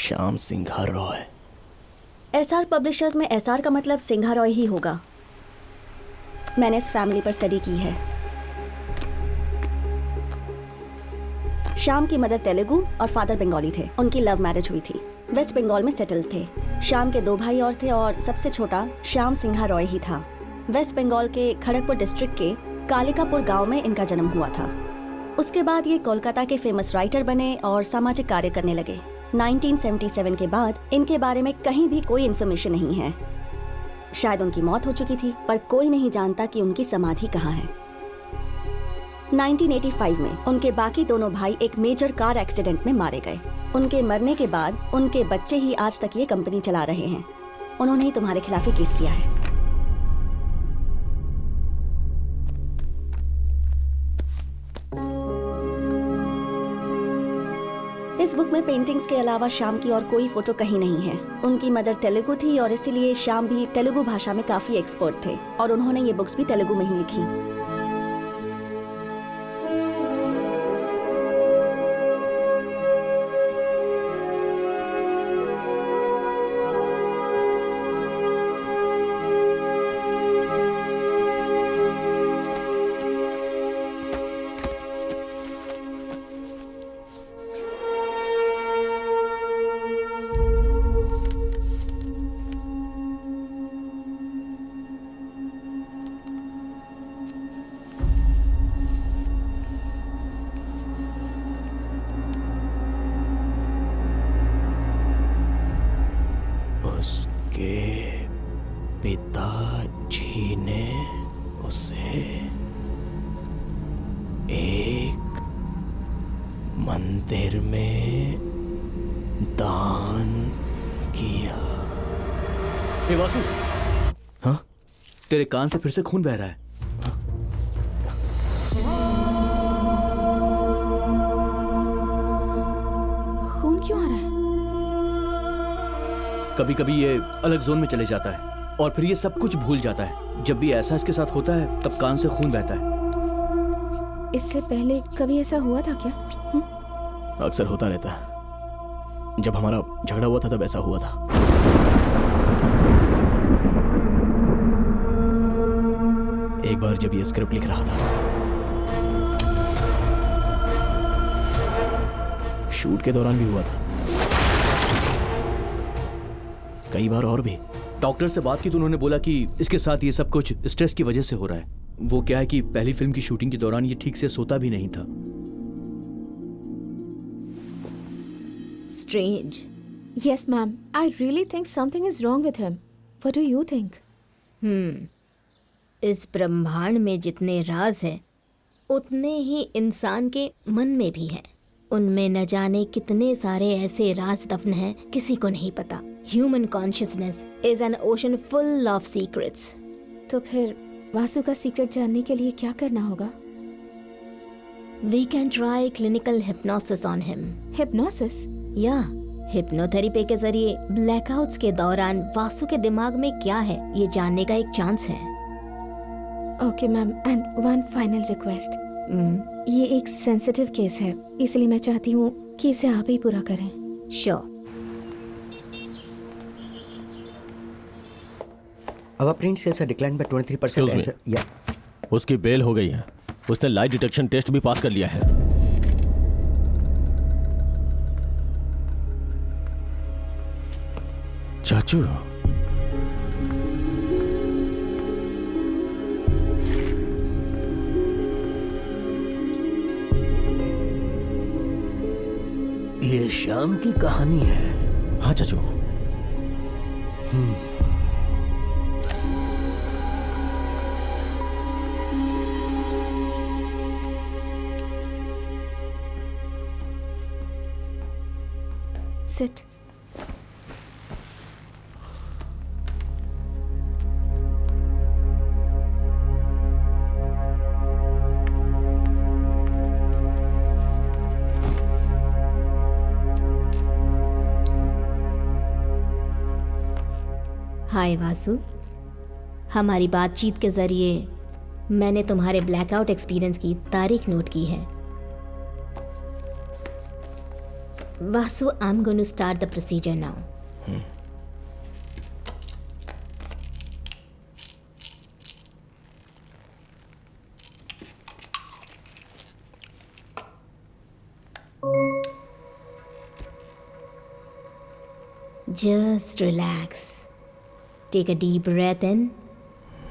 Shyam Singha Roy. SR publishers में SR का मतलब सिंघा रॉय ही होगा। मैंने इस फैमिली पर स्टडी की है। श्याम की मदर तेलुगु और फादर बंगाली थे। उनकी लव मैरिज हुई थी। वेस्ट बंगाल में सेटल थे। श्याम के 2 भाई और थे और सबसे छोटा श्याम सिंघा रॉय ही था। वेस्ट बंगाल के खड़गपुर डिस्ट्रिक्ट के कालिकापुर गांव में इनका जन्म हुआ था। उसके बाद ये कोलकाता के फेमस राइटर बने और सामाजिक कार्य करने लगे। 1977 के बाद इनके बारे में कहीं भी कोई इन्फॉर्मेशन नहीं है। शायद उनकी मौत हो चुकी थी, पर कोई नहीं जानता कि उनकी समाधि कहाँ है। 1985 में उनके बाकी दोनों भाई एक मेजर कार एक्सीडेंट में मारे गए। उनके मरने के बाद उनके बच्चे ही आज तक ये कंपनी चला रहे हैं। उन्होंने ही तुम्हारे खिलाफ ही केस किया है। इस बुक में पेंटिंग्स के अलावा श्याम की और कोई फोटो कहीं नहीं है। उनकी मदर तेलुगु थी और इसीलिए श्याम भी तेलुगु भाषा में काफी एक्सपर्ट थे और उन्होंने ये बुक्स भी तेलुगु में ही लिखी। उसके पिताजी ने उसे एक मंदिर में दान किया। हे वासु, हाँ? तेरे कान से फिर से खून बह रहा है। खून क्यों आ रहा है? कभी कभी ये अलग जोन में चले जाता है और फिर ये सब कुछ भूल जाता है। जब भी ऐसा इसके साथ होता है तब कान से खून बहता है। इससे पहले कभी ऐसा हुआ था क्या? अक्सर होता रहता है। जब हमारा झगड़ा हुआ था तब ऐसा हुआ था। एक बार जब ये स्क्रिप्ट लिख रहा था, शूट के दौरान भी हुआ था, कई बार और भी। डॉक्टर से बात की तो उन्होंने बोला कि इसके साथ ये सब कुछ स्ट्रेस की वजह से हो रहा है। वो क्या है कि पहली फिल्म की शूटिंग के दौरान ये ठीक से सोता भी नहीं था। Strange. Yes, ma'am. I really think something is wrong with him. What do you think? इस ब्रह्मांड में जितने राज हैं, उतने ही इंसान के मन में भी हैं। उनमें न जाने कितने सारे ऐसे राज दफन हैं, किसी को नहीं पता। Human consciousness is an ocean full of secrets. तो फिर वासु का सीक्रेट जानने के लिए क्या करना होगा? We can try clinical hypnosis on him. Hypnosis? या हिप्नोथेरेपी के जरिए ब्लैकआउट्स के दौरान वासु के दिमाग में क्या है ये जानने का एक चांस है। Okay ma'am, and one final request. ये एक सेंसिटिव केस है, इसलिए मैं चाहती हूँ कि इसे आप ही पूरा करें। Sure. Our print sales are declined by 23%. Excuse me. Yeah. उसकी बेल हो गई है। उसने लाई डिटेक्शन टेस्ट भी पास कर लिया है। चाचू, ये श्याम की कहानी है। हाँ चाचू। Sit. हाय वासु, हमारी बातचीत के जरिए मैंने तुम्हारे ब्लैकआउट एक्सपीरियंस की तारीख नोट की है। Vasu, I'm going to start the procedure now. Just relax. Take a deep breath in.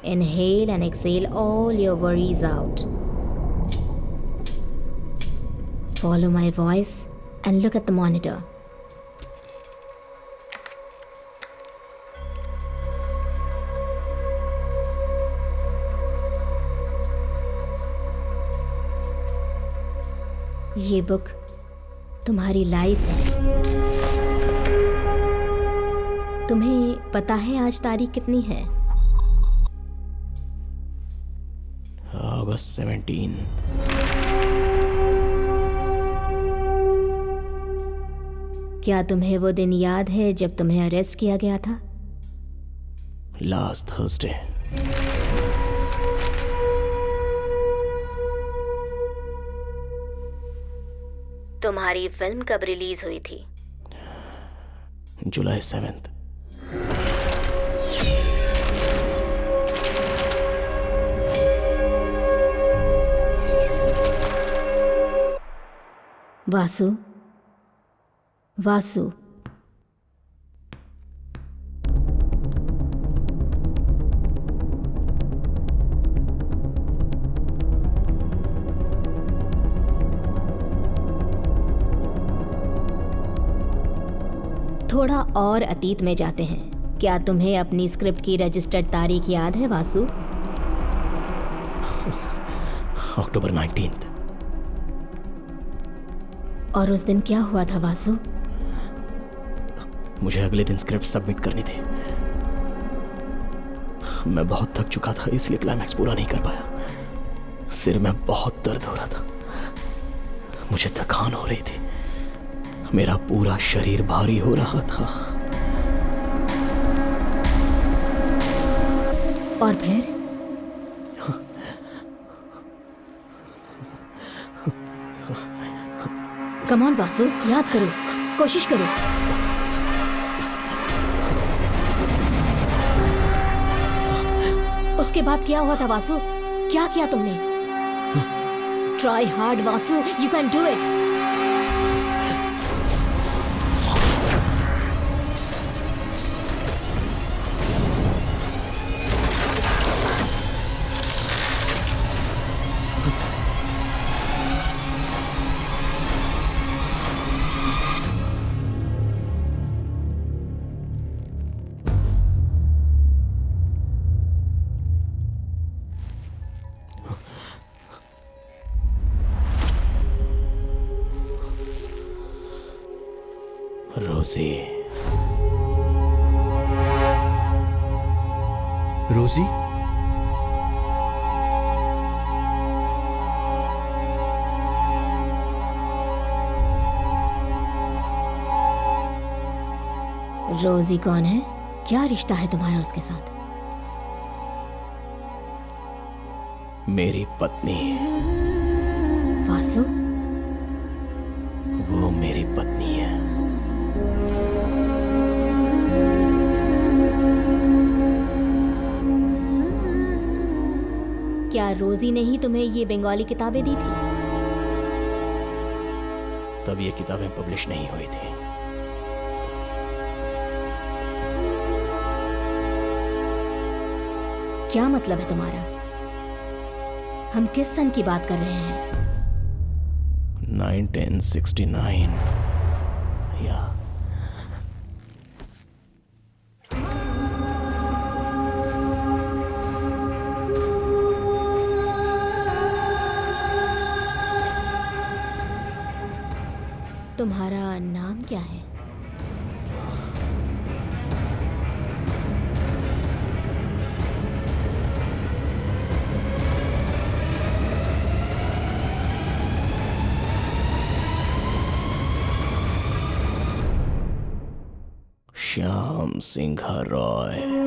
Inhale and exhale all your worries out. Follow my voice and look at the monitor. ये book तुम्हारी life है। तुम्हें पता है आज तारीख कितनी है? August 17. क्या तुम्हें वो दिन याद है जब तुम्हें अरेस्ट किया गया था? Last Thursday. तुम्हारी फिल्म कब रिलीज हुई थी? July 7th. वासु, वासु, थोड़ा और अतीत में जाते हैं। क्या तुम्हें अपनी स्क्रिप्ट की रजिस्टर्ड तारीख याद है वासु? October 19th. और उस दिन क्या हुआ था वासु? मुझे अगले दिन स्क्रिप्ट सबमिट करनी थी। मैं बहुत थक चुका था, इसलिए क्लाइमैक्स पूरा नहीं कर पाया। सिर में बहुत दर्द हो रहा था, मुझे थकान हो रही थी, मेरा पूरा शरीर भारी हो रहा था। और फिर? कम ऑन वासु, याद करो, कोशिश करो। उसके बाद क्या हुआ था वासु? क्या किया तुमने? Try hard Vasu, you can do it. रोजी, रोजी? रोजी कौन है? क्या रिश्ता है तुम्हारा उसके साथ? मेरी पत्नी। वासु? वो मेरी पत्नी है। क्या रोजी ने ही तुम्हें ये बंगाली किताबें दी थी? तब ये किताबें पब्लिश नहीं हुई थी। क्या मतलब है तुम्हारा? हम किस सन की बात कर रहे हैं? 1969 या तुम्हारा नाम क्या है? श्याम सिंह रॉय।